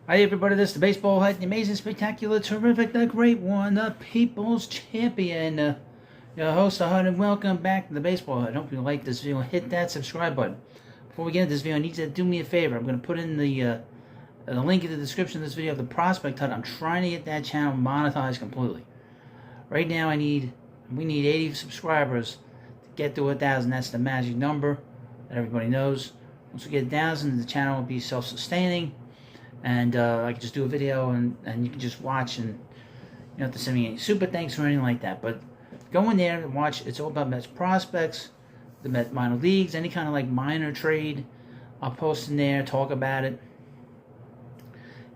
Hi everybody, this is the baseball head, the amazing, spectacular, terrific, the great one, the people's champion, your host, the HUD, and welcome back to the baseball head. I hope you like this video. Hit that subscribe button. Before we get into this video, I need you to do me a favor. I'm going to put in the link in the description of this video of the Prospect HUD. I'm trying to get that channel monetized completely. Right now, we need 80 subscribers to get to 1,000. That's the magic number that everybody knows. Once we get 1,000, the channel will be self-sustaining. And I can just do a video and you can just watch, and you don't have to send me any super thanks or anything like that. But go in there and watch. It's all about Mets prospects, the Met minor leagues, any kind of like minor trade. I'll post in there, talk about it.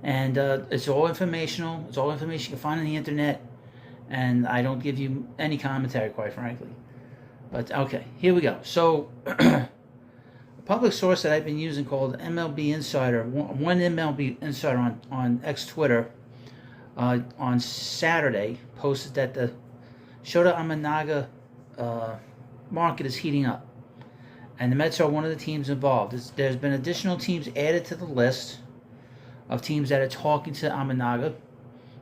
And it's all informational. It's all information you can find on the internet. And I don't give you any commentary, quite frankly. But okay, here we go. So public source that I've been using called MLB Insider, one MLB Insider on X Twitter, on Saturday, posted that the Shota Imanaga market is heating up. And the Mets are one of the teams involved. There's been additional teams added to the list of teams that are talking to Imanaga.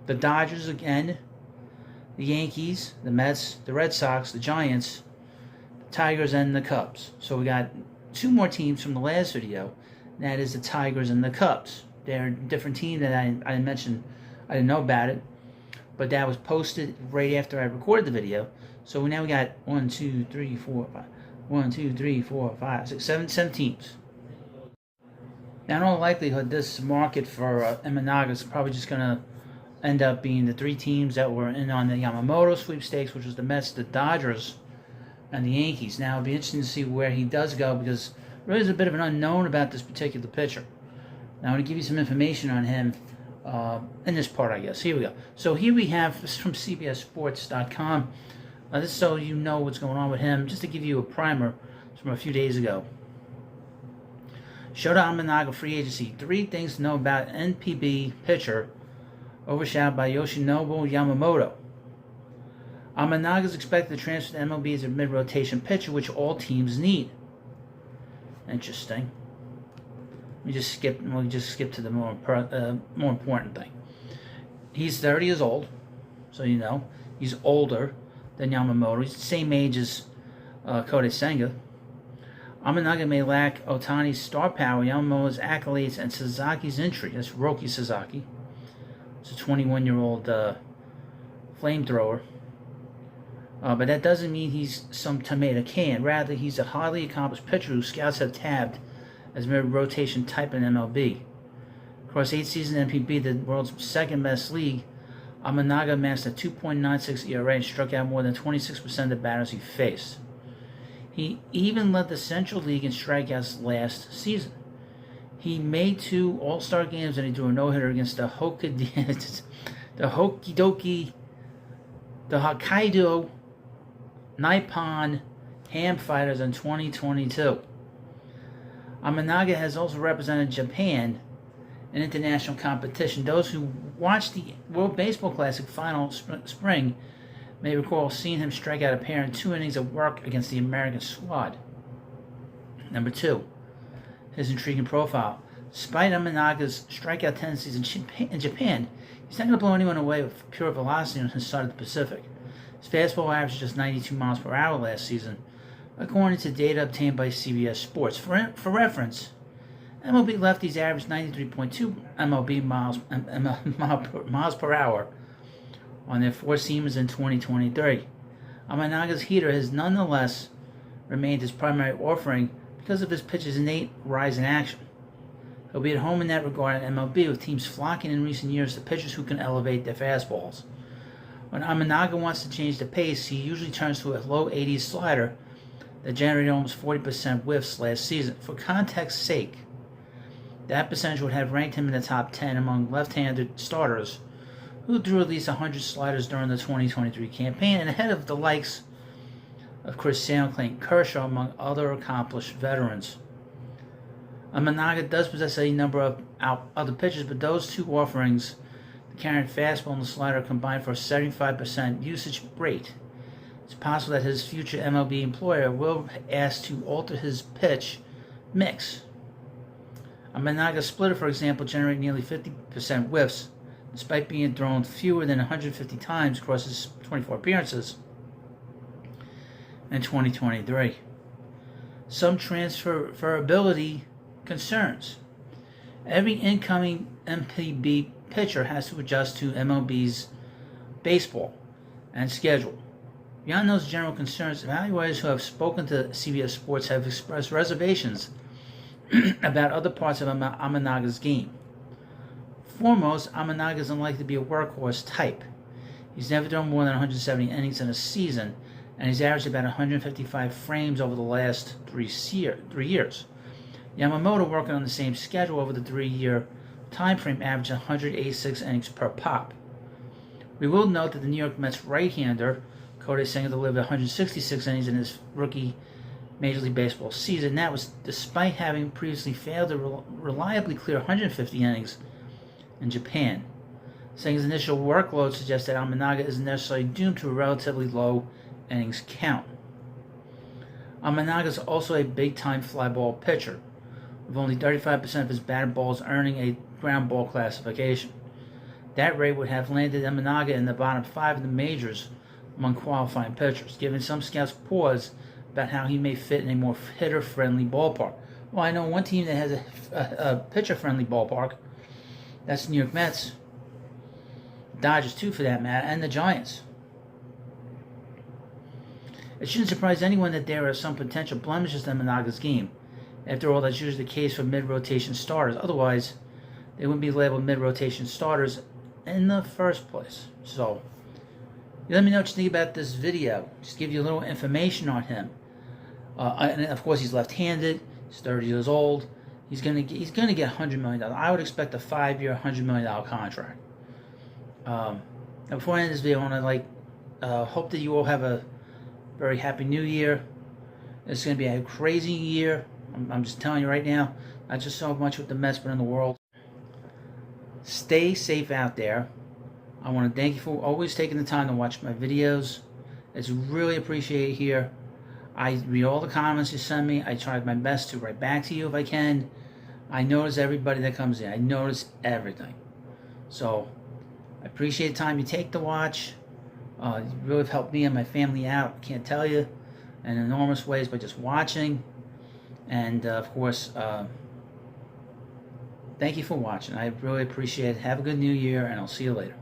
The Dodgers again, the Yankees, the Mets, the Red Sox, the Giants, the Tigers, and the Cubs. So we got two more teams from the last video. That is the Tigers and the Cubs. They're a different team that I mentioned. I didn't know about it, but that was posted right after I recorded the video. So now we got 1, 2, 3, 4, 5. 1, 2, 3, 4, 5, 6, 7 teams. Now, in all likelihood, this market for Imanaga is probably just going to end up being the three teams that were in on the Yamamoto sweepstakes, which was the Mets, the Dodgers, and the Yankees. Now, it'll be interesting to see where he does go, because there is a bit of an unknown about this particular pitcher. Now, I'm going to give you some information on him in this part, I guess. Here we go. So here we have, this is from CBSSports.com. This is so you know what's going on with him. Just to give you a primer, it's from a few days ago. Shota Imanaga free agency. 3 things to know about NPB pitcher overshadowed by Yoshinobu Yamamoto. Imanaga is expected to transfer to MLB as a mid-rotation pitcher, which all teams need. Interesting. We'll just skip to the more important thing. He's 30 years old, so you know he's older than Yamamoto. He's the same age as Kodai Senga. Imanaga may lack Otani's star power, Yamamoto's accolades, and Suzuki's intrigue. That's Roki Suzuki. It's a 21-year-old flamethrower. But that doesn't mean he's some tomato can. Rather, he's a highly accomplished pitcher who scouts have tabbed as a rotation type in MLB. Across 8 seasons in NPB, the world's second best league, Imanaga amassed a 2.96 ERA and struck out more than 26% of the batters he faced. He even led the Central League in strikeouts last season. He made 2 All-Star games and he threw a no-hitter against the Hokkaido Nippon Ham Fighters in 2022. Imanaga has also represented Japan in international competition. Those who watched the World Baseball Classic final spring may recall seeing him strike out a pair in 2 innings of work against the American squad. Number 2, his intriguing profile. Despite Imanaga's strikeout tendencies in Japan, he's not going to blow anyone away with pure velocity on his side of the Pacific. His fastball averaged just 92 miles per hour last season, according to data obtained by CBS Sports. For reference, MLB lefties averaged 93.2 MLB miles per hour on their 4 seamers in 2023. Imanaga's heater has nonetheless remained his primary offering because of his pitcher's innate rise in action. He'll be at home in that regard at MLB, with teams flocking in recent years to pitchers who can elevate their fastballs. When Imanaga wants to change the pace, he usually turns to a low 80s slider that generated almost 40% whiffs last season. For context's sake, that percentage would have ranked him in the top 10 among left-handed starters who threw at least 100 sliders during the 2023 campaign, and ahead of the likes of Chris Sale and Clayton Kershaw, among other accomplished veterans. Imanaga does possess a number of other pitchers, but those 2 offerings, the carrying fastball and the slider, combined for a 75% usage rate. It's possible that his future MLB employer will ask to alter his pitch mix. A Imanaga splitter, for example, generated nearly 50% whiffs, despite being thrown fewer than 150 times across his 24 appearances in 2023. Some transferability concerns. Every incoming MLB pitcher has to adjust to MLB's baseball and schedule. Beyond those general concerns, evaluators who have spoken to CBS Sports have expressed reservations about other parts of Imanaga's game. Foremost, Imanaga is unlikely to be a workhorse type. He's never thrown more than 170 innings in a season, and he's averaged about 155 frames over the last 3 years. Yamamoto, working on the same schedule over the 3-year time frame, averaged 186 innings per pop. We will note that the New York Mets right-hander Kodai Senga delivered 166 innings in his rookie Major League Baseball season. That was despite having previously failed to reliably clear 150 innings in Japan. Senga's initial workload suggests that Imanaga isn't necessarily doomed to a relatively low innings count. Imanaga is also a big-time fly ball pitcher, with only 35% of his batted balls earning a ground ball classification. That rate would have landed Imanaga in the bottom 5 of the majors among qualifying pitchers, giving some scouts pause about how he may fit in a more hitter-friendly ballpark. Well, I know one team that has a pitcher-friendly ballpark. That's the New York Mets. Dodgers, too, for that matter, and the Giants. It shouldn't surprise anyone that there are some potential blemishes in Imanaga's game. After all, that's usually the case for mid-rotation starters. Otherwise, they wouldn't be labeled mid-rotation starters in the first place. So, let me know what you think about this video. Just give you a little information on him. And of course, he's left-handed. He's 30 years old. He's gonna get $100 million. I would expect a 5-year, $100 million contract. Now, before I end this video, I want to hope that you all have a very happy New Year. It's gonna be a crazy year. I'm just telling you right now. Not just so much with the Mets, but in the world. Stay safe out there. I want to thank you for always taking the time to watch my videos. It's really appreciated here. I read all the comments you send me. I try my best to write back to you if I can. I notice everybody that comes in. I notice everything. So, I appreciate the time you take to watch. You really have helped me and my family out. I can't tell you in enormous ways by just watching. And, of course, thank you for watching. I really appreciate it. Have a good New Year, and I'll see you later.